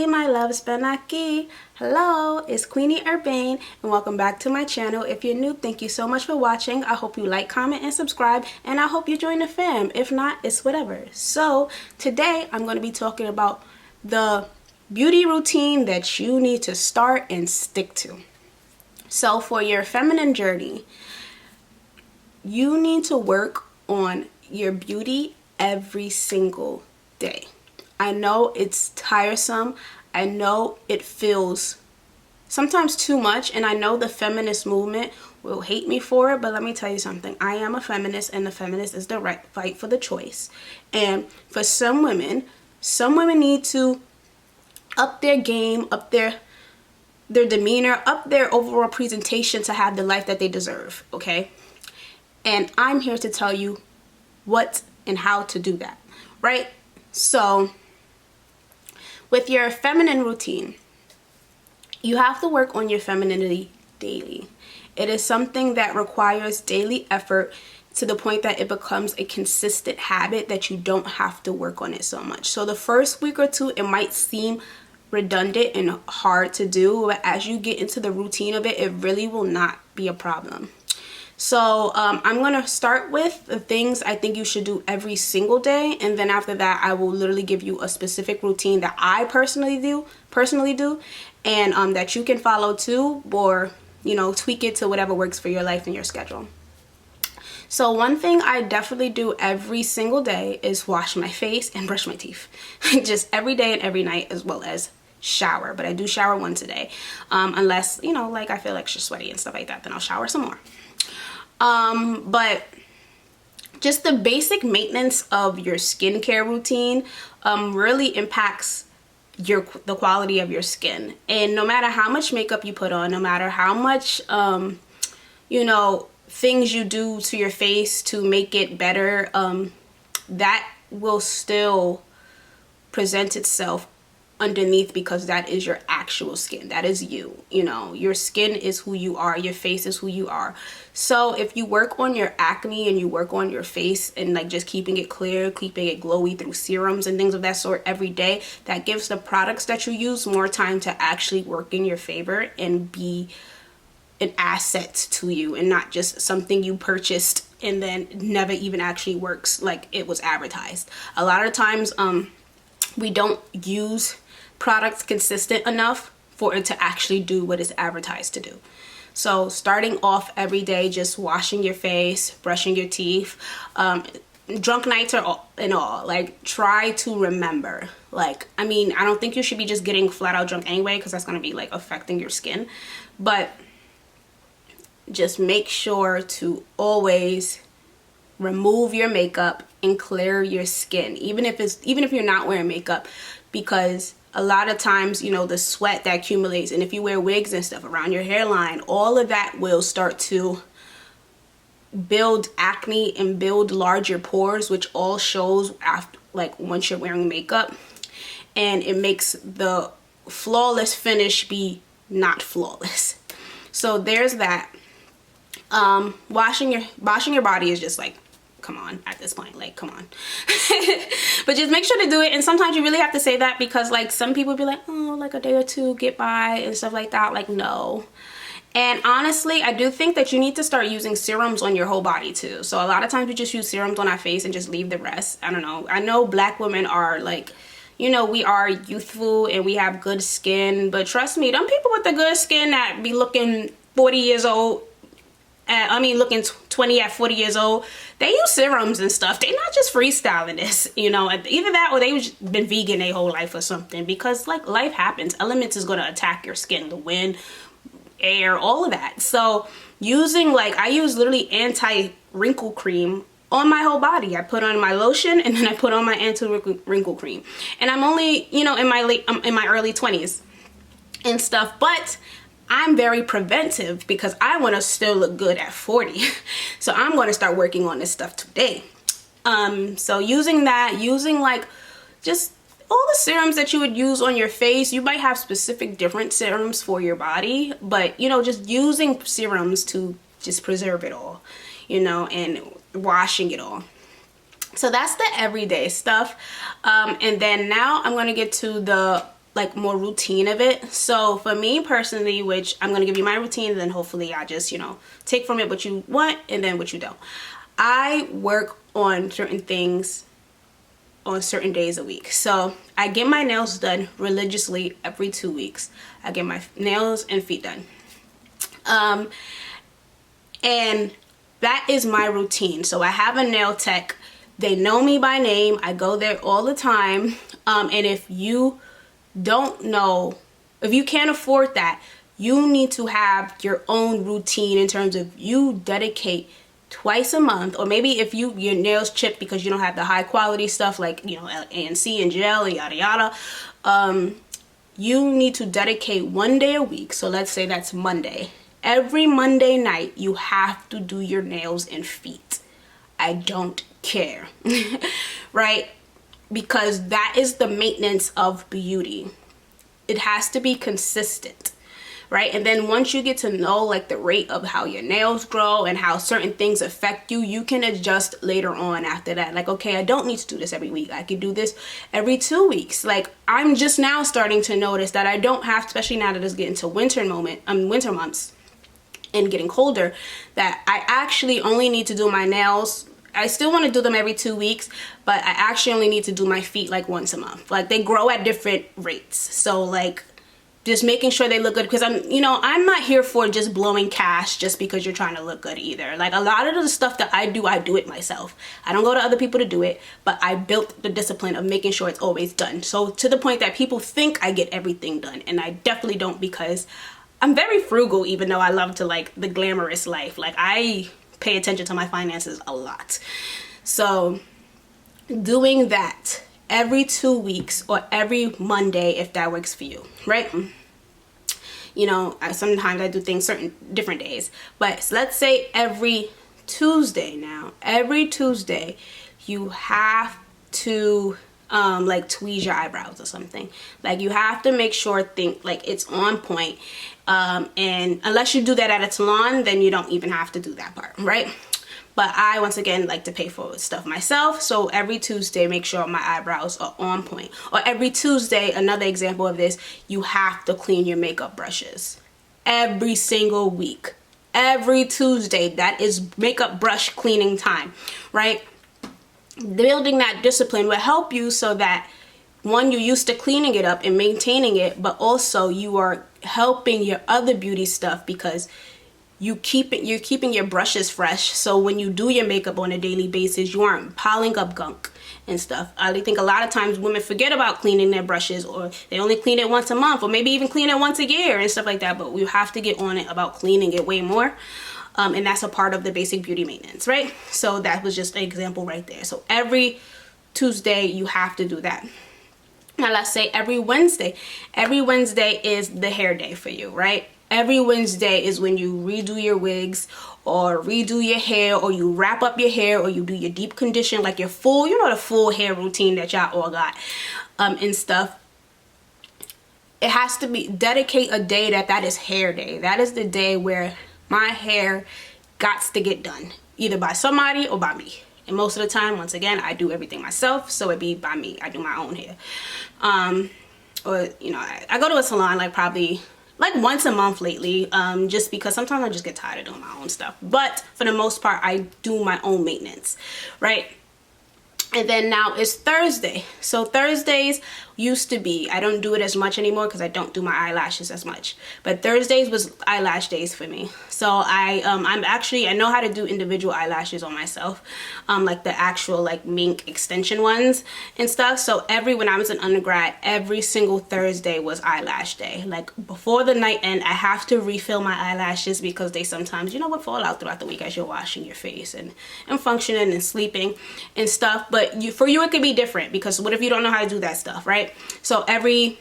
aquí, my loves, ven aquí. Hello, it's Queenie Urbane, and welcome back to my channel. If you're new, thank you so much for watching. I hope you like, comment, and subscribe, and I hope you join the fam. If not, it's whatever. So today I'm going to be talking about the beauty routine that you need to start and stick to. So for your feminine journey, you need to work on your beauty every single day. I know it's tiresome. I know it feels sometimes too much, and I know the feminist movement will hate me for it, but let me tell you something. I am a feminist, and the feminist is the right fight for the choice. And for some women need to up their game, up their demeanor, up their overall presentation to have the life that they deserve, okay? And I'm here to tell you what and how to do that, right? So with your feminine routine, you have to work on your femininity daily. It is something that requires daily effort to the point that it becomes a consistent habit that you don't have to work on it so much. So the first week or two, it might seem redundant and hard to do, but as you get into the routine of it, it really will not be a problem. So I'm going to start with the things I think you should do every single day, and then after that I will literally give you a specific routine that I personally do and that you can follow too, or tweak it to whatever works for your life and your schedule. So one thing I definitely do every single day is wash my face and brush my teeth. Just every day and every night, as well as shower. But I do shower once a day, unless like I feel extra sweaty and stuff like that, then I'll shower some more. But just the basic maintenance of your skincare routine really impacts the quality of your skin. And no matter how much makeup you put on, no matter how much things you do to your face to make it better, that will still present itself underneath, because that is your actual skin. That is you. Your skin is who you are. Your face is who you are. So if you work on your acne and you work on your face and like just keeping it clear, keeping it glowy through serums and things of that sort every day, that gives the products that you use more time to actually work in your favor and be an asset to you, and not just something you purchased and then never even actually works like it was advertised. A lot of times we don't use products consistent enough for it to actually do what it's advertised to do. So starting off every day, just washing your face, brushing your teeth, drunk nights and all, like try to remember. I don't think you should be just getting flat out drunk anyway, because that's going to be like affecting your skin, but just make sure to always remove your makeup and clear your skin, even if you're not wearing makeup, because a lot of times the sweat that accumulates, and if you wear wigs and stuff around your hairline, all of that will start to build acne and build larger pores, which all shows after, like, once you're wearing makeup, and it makes the flawless finish be not flawless. So there's that. Washing your body is just like, come on, at this point, like, come on. But just make sure to do it. And sometimes you really have to say that, because like some people be like, oh, like a day or two get by and stuff like that. Like, no. And honestly, I do think that you need to start using serums on your whole body too. So a lot of times we just use serums on our face and just leave the rest. I don't know. I know black women are like, we are youthful and we have good skin, but trust me, them people with the good skin that be looking 40 years old, looking 20 at 40 years old, they use serums and stuff. They're not just freestyling this, either that or they've been vegan their whole life or something, because like life happens. Elements is going to attack your skin, the wind, air, all of that. So using, like, I use literally anti-wrinkle cream on my whole body. I put on my lotion and then I put on my anti-wrinkle cream. And I'm only, in my early 20s and stuff, but I'm very preventive because I want to still look good at 40. So I'm going to start working on this stuff today. So using like just all the serums that you would use on your face. You might have specific different serums for your body, but just using serums to just preserve it all, and washing it all. So that's the everyday stuff. And then now I'm going to get to the like more routine of it. So for me personally, which I'm gonna give you my routine, then hopefully I just, you know, take from it what you want and then what you don't. I work on certain things on certain days a week. So I get my nails done religiously every 2 weeks. I get my nails and feet done. And that is my routine. So I have a nail tech. They know me by name. I go there all the time. And if you don't know, if you can't afford that, you need to have your own routine in terms of you dedicate twice a month, or maybe if your nails chip because you don't have the high quality stuff like, you know, ANC and gel, yada yada, you need to dedicate 1 day a week. So let's say that's Monday. Every Monday night you have to do your nails and feet. I don't care. Right? Because that is the maintenance of beauty. It has to be consistent. Right? And then once you get to know like the rate of how your nails grow and how certain things affect you, you can adjust later on after that. Like, okay, I don't need to do this every week. I could do this every 2 weeks. Like, I'm just now starting to notice that I don't have, especially now that it's getting to winter months and getting colder, that I actually only need to do my nails. I still want to do them every 2 weeks, but I actually only need to do my feet like once a month. Like, they grow at different rates. So like, just making sure they look good, because I'm not here for just blowing cash just because you're trying to look good either. Like, a lot of the stuff that I do it myself. I don't go to other people to do it, but I built the discipline of making sure it's always done. So to the point that people think I get everything done, and I definitely don't, because I'm very frugal, even though I love to like the glamorous life. Like, I pay attention to my finances a lot. So doing that every 2 weeks or every Monday, if that works for you, right? You know, sometimes I do things certain different days, but let's say every Tuesday now. Every Tuesday, you have to like tweeze your eyebrows or something. Like, you have to make sure like it's on point. And unless you do that at a salon, then you don't even have to do that part, right? But I, once again, like to pay for stuff myself. So every Tuesday, make sure my eyebrows are on point. Or every Tuesday, another example of this, you have to clean your makeup brushes. Every single week. Every Tuesday, that is makeup brush cleaning time, right? Building that discipline will help you so that, one, you're used to cleaning it up and maintaining it, but also you are helping your other beauty stuff because you're keeping your brushes fresh. So when you do your makeup on a daily basis, you aren't piling up gunk and stuff. I think a lot of times women forget about cleaning their brushes, or they only clean it once a month, or maybe even clean it once a year and stuff like that. But we have to get on it about cleaning it way more. And that's a part of the basic beauty maintenance, right? So that was just an example right there. So every Tuesday, you have to do that. Now let's say every Wednesday is the hair day for you, right? Every Wednesday is when you redo your wigs or redo your hair, or you wrap up your hair, or you do your deep condition, like your full, the full hair routine that y'all all got and stuff. It has to be, dedicate a day that is hair day. That is the day where my hair gots to get done, either by somebody or by me. And most of the time, once again, I do everything myself, so it be by me. I do my own hair. Or, I go to a salon like probably like once a month lately, just because sometimes I just get tired of doing my own stuff. But for the most part, I do my own maintenance, right? And then now it's Thursday. So Thursdays used to be, I don't do it as much anymore because I don't do my eyelashes as much. But Thursdays was eyelash days for me. So I know how to do individual eyelashes on myself, like the actual like mink extension ones and stuff. So when I was an undergrad, every single Thursday was eyelash day. Like before the night end, I have to refill my eyelashes because they sometimes, fall out throughout the week as you're washing your face and functioning and sleeping and stuff. But for you, it could be different, because what if you don't know how to do that stuff, right? So every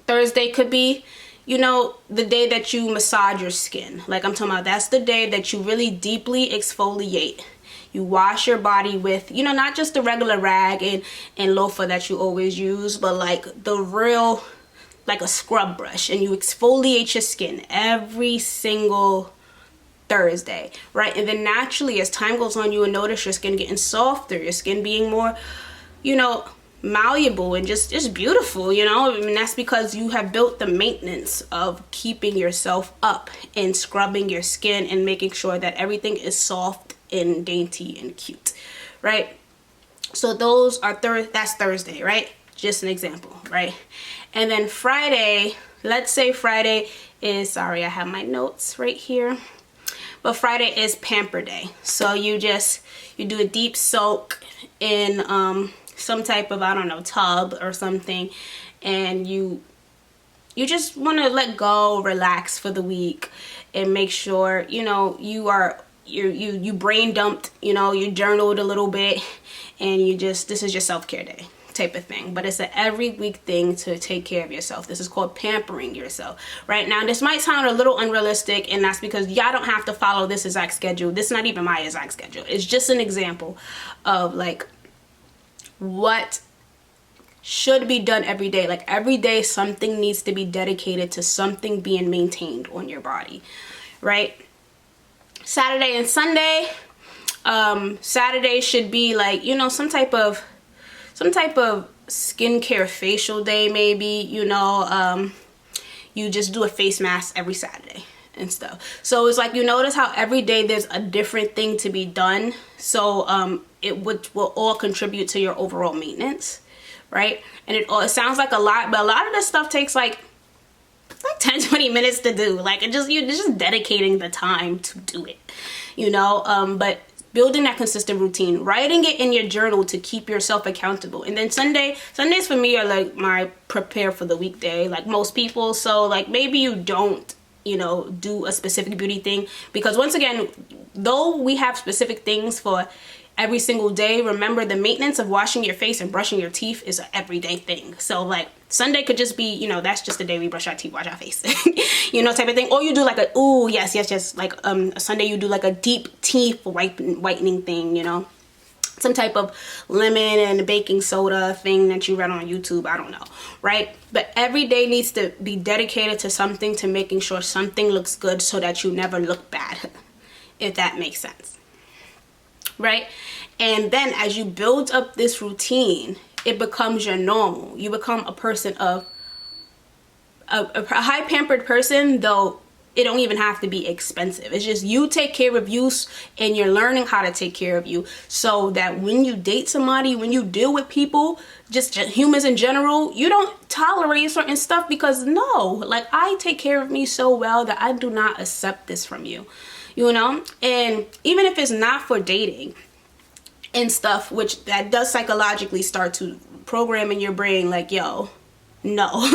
Thursday could be, the day that you massage your skin. Like I'm talking about, that's the day that you really deeply exfoliate. You wash your body with, not just the regular rag and loofah that you always use, but like the real, like a scrub brush, and you exfoliate your skin every single Thursday, right? And then naturally, as time goes on, you will notice your skin getting softer, your skin being more, malleable and just beautiful, you know. I mean, that's because you have built the maintenance of keeping yourself up and scrubbing your skin and making sure that everything is soft and dainty and cute, right? So those are that's Thursday, right? Just an example, right? And then Friday, let's say Friday is, sorry, I have my notes right here, but Friday is pamper day. So you do a deep soak in some type of, I don't know, tub or something, and you just want to let go, relax for the week, and make sure, you know, you brain dumped, you know, you journaled a little bit, and this is your self-care day type of thing. But it's an every week thing to take care of yourself. This is called pampering yourself. Right now, this might sound a little unrealistic, and that's because y'all don't have to follow this exact schedule. This is not even my exact schedule. It's just an example of like what should be done every day. Like every day something needs to be dedicated to something being maintained on your body, right? Saturday and Sunday, Saturday should be like, you know, some type of skincare facial day, maybe, you know. You just do a face mask every Saturday and stuff. So it's like, you notice how every day there's a different thing to be done. So it will all contribute to your overall maintenance, right? And it sounds like a lot, but a lot of this stuff takes like 10-20 minutes to do. Like you're just dedicating the time to do it, you know. But building that consistent routine, writing it in your journal to keep yourself accountable. And then Sundays for me are like my prepare for the weekday, like most people. So like maybe you don't, you know, do a specific beauty thing, because once again, though we have specific things for every single day, remember the maintenance of washing your face and brushing your teeth is an everyday thing. So like Sunday could just be, you know, that's just the day we brush our teeth, wash our face, you know, type of thing. Or you do like a, ooh, yes, like a Sunday you do like a deep teeth whitening thing, you know, some type of lemon and baking soda thing that you read on YouTube, I don't know, right? But every day needs to be dedicated to something, to making sure something looks good so that you never look bad, if that makes sense, right? And then as you build up this routine, it becomes your normal. You become a person of a high pampered person, though it don't even have to be expensive. It's just you take care of you, and you're learning how to take care of you, so that when you date somebody, when you deal with people, just humans in general, you don't tolerate certain stuff, because no, like I take care of me so well that I do not accept this from you, you know. And even if it's not for dating and stuff, which that does psychologically start to program in your brain like, yo, no,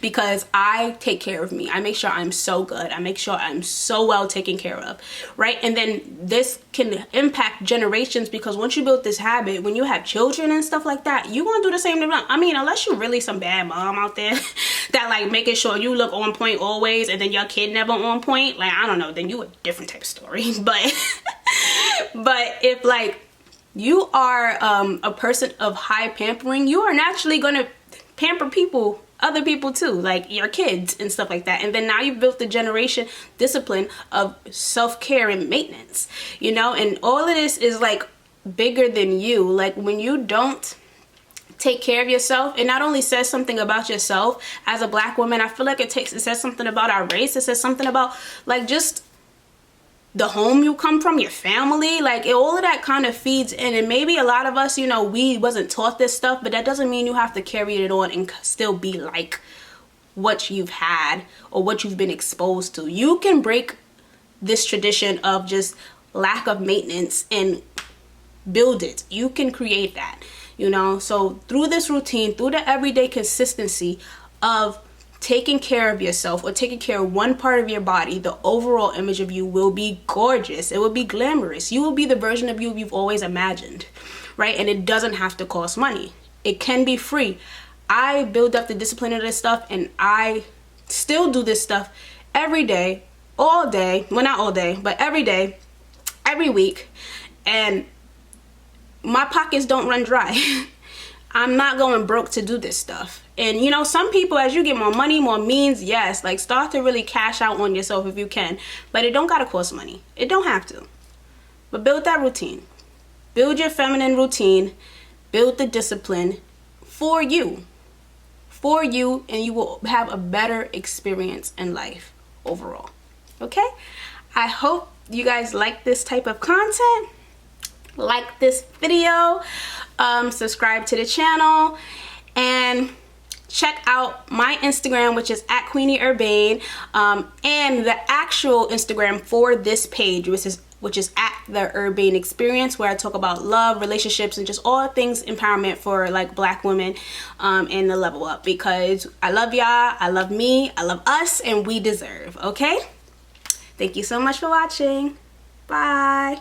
because I take care of me. I make sure I'm so good. I make sure I'm so well taken care of, right? And then this can impact generations, because once you build this habit, when you have children and stuff like that, you're gonna do the same thing. I mean, unless you're really some bad mom out there that like making sure you look on point always, and then your kid never on point, like, I don't know, then you a different type of story. But if like you are a person of high pampering, you are naturally gonna pamper other people too, like your kids and stuff like that. And then now you've built the generation discipline of self-care and maintenance, you know. And all of this is like bigger than you. Like when you don't take care of yourself, it not only says something about yourself as a Black woman, I feel like it says something about our race. It says something about like just the home you come from, your family, like all of that kind of feeds in. And maybe a lot of us, you know, we wasn't taught this stuff, but that doesn't mean you have to carry it on and still be like what you've had or what you've been exposed to. You can break this tradition of just lack of maintenance and build it. You can create that, you know. So through this routine, through the everyday consistency of taking care of yourself or taking care of one part of your body, the overall image of you will be gorgeous. It will be glamorous. You will be the version of you you've always imagined, right? And it doesn't have to cost money. It can be free. I build up the discipline of this stuff, and I still do this stuff every day, all day. Well, not all day, but every day, every week. And my pockets don't run dry. I'm not going broke to do this stuff. And you know, some people, as you get more money, more means, yes, like start to really cash out on yourself if you can. But it don't gotta cost money. It don't have to. But build that routine. Build your feminine routine. Build the discipline. for you. For you, and you will have a better experience in life overall. Okay? I hope you guys like this type of content. Like this video, subscribe to the channel, and check out my Instagram, which is at Queenie Urbane, and the actual Instagram for this page, which is at the Urbane Experience, where I talk about love, relationships, and just all things empowerment for like Black women, and the level up, because I love y'all, I love me, I love us, and we deserve. Okay? Thank you so much for watching. Bye.